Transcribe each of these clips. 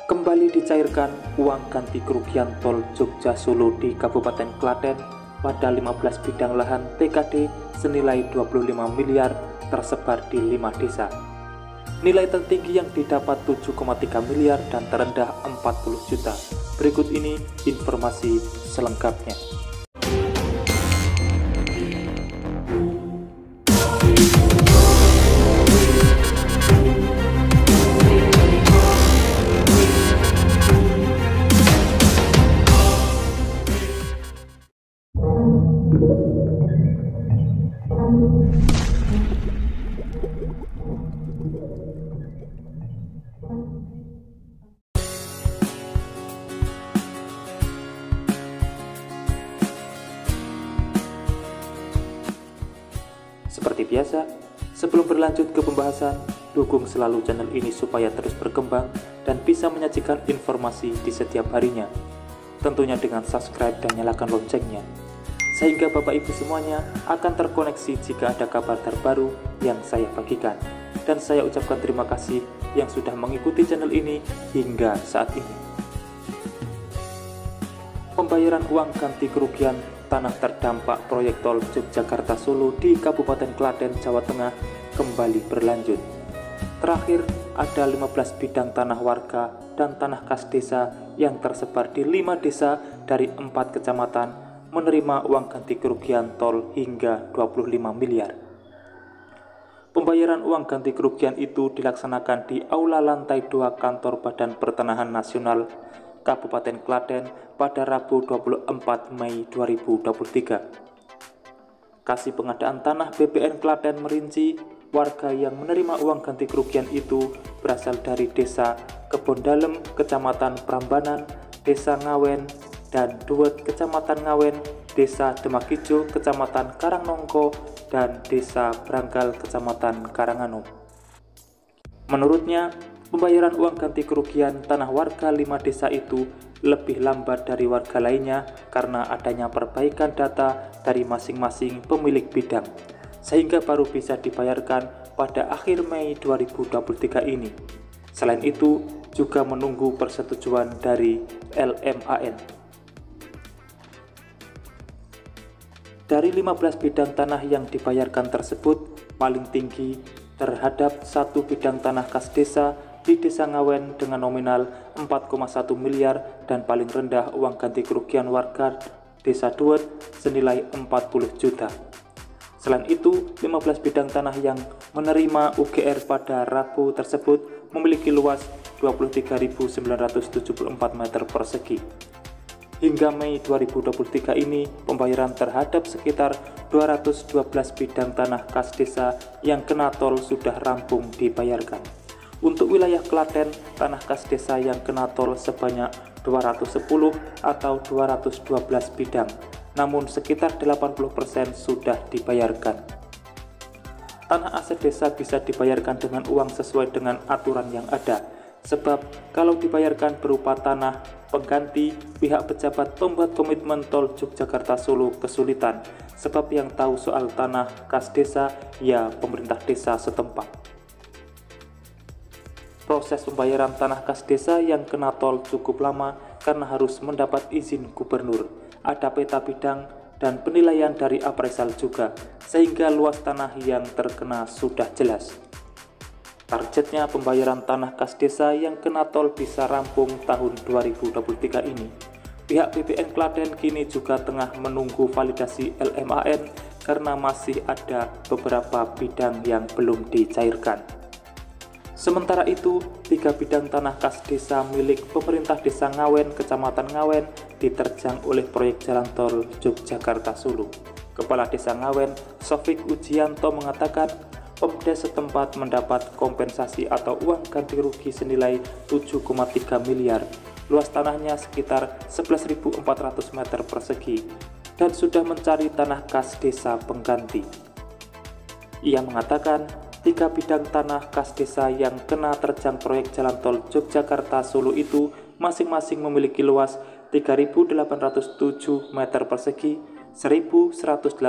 Kembali dicairkan uang ganti kerugian tol Jogja Solo di Kabupaten Klaten pada 15 bidang lahan TKD senilai 25 miliar tersebar di 5 desa. Nilai tertinggi yang didapat 7,3 miliar dan terendah 40 juta. Berikut ini informasi selengkapnya. Seperti biasa, sebelum berlanjut ke pembahasan, dukung selalu channel ini supaya terus berkembang dan bisa menyajikan informasi di setiap harinya. Tentunya dengan subscribe dan nyalakan loncengnya, sehingga Bapak Ibu semuanya akan terkoneksi jika ada kabar terbaru yang saya bagikan. Dan saya ucapkan terima kasih yang sudah mengikuti channel ini hingga saat ini. Pembayaran uang ganti kerugian tanah terdampak proyek tol Yogyakarta Solo di Kabupaten Klaten, Jawa Tengah kembali berlanjut. Terakhir, ada 15 bidang tanah warga dan tanah kas desa yang tersebar di 5 desa dari 4 kecamatan menerima uang ganti kerugian tol hingga 25 miliar. Pembayaran uang ganti kerugian itu dilaksanakan di Aula Lantai 2 Kantor Badan Pertanahan Nasional Kabupaten Klaten pada Rabu 24 Mei 2023. Kasih Pengadaan Tanah BPN Klaten merinci warga yang menerima uang ganti kerugian itu berasal dari Desa Kebon Dalem, Kecamatan Prambanan, Desa Ngawen, dan Duet, Kecamatan Ngawen, Desa Demak Ijo, Kecamatan Karangnongko, dan Desa Branggal, Kecamatan Karanganom. Menurutnya, pembayaran uang ganti kerugian tanah warga 5 desa itu lebih lambat dari warga lainnya karena adanya perbaikan data dari masing-masing pemilik bidang, sehingga baru bisa dibayarkan pada akhir Mei 2023 ini. Selain itu, juga menunggu persetujuan dari LMAN. Dari 15 bidang tanah yang dibayarkan tersebut, paling tinggi terhadap satu bidang tanah kas desa di Desa Ngawen dengan nominal 4,1 miliar dan paling rendah uang ganti kerugian warga Desa Duet senilai 40 juta. Selain itu, 15 bidang tanah yang menerima UGR pada Rabu tersebut memiliki luas 23.974 meter persegi. Hingga Mei 2023 ini, pembayaran terhadap sekitar 212 bidang tanah kas desa yang kena tol sudah rampung dibayarkan. Untuk wilayah Klaten, tanah kas desa yang kena tol sebanyak 210 atau 212 bidang, namun sekitar 80% sudah dibayarkan. Tanah aset desa bisa dibayarkan dengan uang sesuai dengan aturan yang ada, sebab kalau dibayarkan berupa tanah pengganti, pihak pejabat pembuat komitmen tol Yogyakarta Solo kesulitan, sebab yang tahu soal tanah kas desa ya pemerintah desa setempat. Proses pembayaran tanah kas desa yang kena tol cukup lama karena harus mendapat izin gubernur, ada peta bidang, dan penilaian dari appraisal juga, sehingga luas tanah yang terkena sudah jelas. Targetnya pembayaran tanah kas desa yang kena tol bisa rampung tahun 2023 ini. Pihak BPN Klaten kini juga tengah menunggu validasi LMAN karena masih ada beberapa bidang yang belum dicairkan. Sementara itu, 3 bidang tanah kas desa milik pemerintah Desa Ngawen, Kecamatan Ngawen diterjang oleh proyek jalan tol Yogyakarta Solo. Kepala Desa Ngawen, Sofik Ujianto mengatakan, Pemda setempat mendapat kompensasi atau uang ganti rugi senilai 7,3 miliar. Luas tanahnya sekitar 11.400 meter persegi dan sudah mencari tanah kas desa pengganti. Ia mengatakan, 3 bidang tanah kas desa yang kena terjang proyek jalan tol Yogyakarta Solo itu masing-masing memiliki luas 3.807 meter persegi, 1.182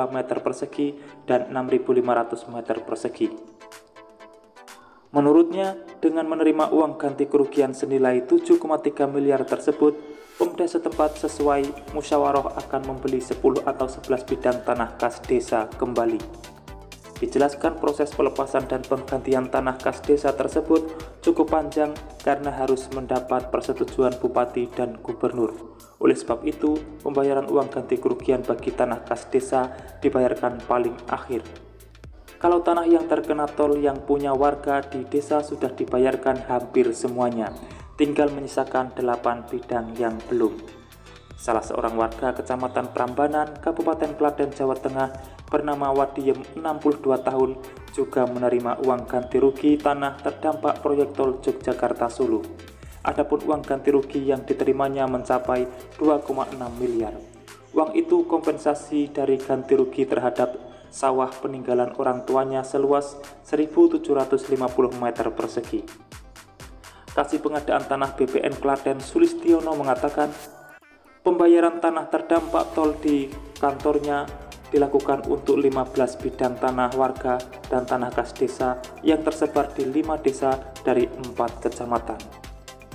meter persegi, dan 6.500 meter persegi. Menurutnya, dengan menerima uang ganti kerugian senilai 7,3 miliar tersebut, Pemda setempat sesuai musyawarah akan membeli 10 atau 11 bidang tanah kas desa kembali. Dijelaskan proses pelepasan dan penggantian tanah kas desa tersebut cukup panjang karena harus mendapat persetujuan bupati dan gubernur. Oleh sebab itu, pembayaran uang ganti kerugian bagi tanah kas desa dibayarkan paling akhir. Kalau tanah yang terkena tol yang punya warga di desa sudah dibayarkan hampir semuanya, tinggal menyisakan 8 bidang yang belum. Salah seorang warga Kecamatan Prambanan, Kabupaten Klaten, Jawa Tengah, bernama Wadiem 62 tahun, juga menerima uang ganti rugi tanah terdampak proyek tol Yogyakarta Solo. Adapun uang ganti rugi yang diterimanya mencapai 2,6 miliar. Uang itu kompensasi dari ganti rugi terhadap sawah peninggalan orang tuanya seluas 1.750 meter persegi. Kasih Pengadaan Tanah BPN Klaten Sulistiono mengatakan, pembayaran tanah terdampak tol di kantornya dilakukan untuk 15 bidang tanah warga dan tanah kas desa yang tersebar di 5 desa dari 4 kecamatan.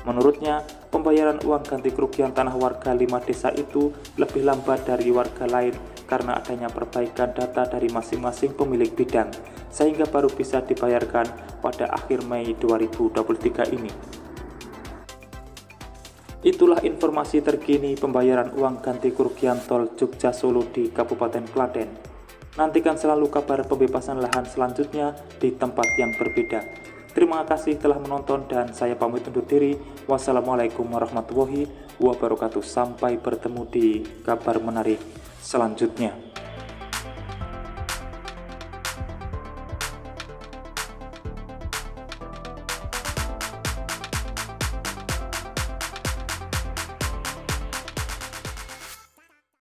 Menurutnya, pembayaran uang ganti kerugian tanah warga 5 desa itu lebih lambat dari warga lain karena adanya perbaikan data dari masing-masing pemilik bidang, sehingga baru bisa dibayarkan pada akhir Mei 2023 ini. Itulah informasi terkini pembayaran uang ganti kerugian tol Jogja Solo di Kabupaten Klaten. Nantikan selalu kabar pembebasan lahan selanjutnya di tempat yang berbeda. Terima kasih telah menonton dan saya pamit undur diri. Wassalamualaikum warahmatullahi wabarakatuh. Sampai bertemu di kabar menarik selanjutnya.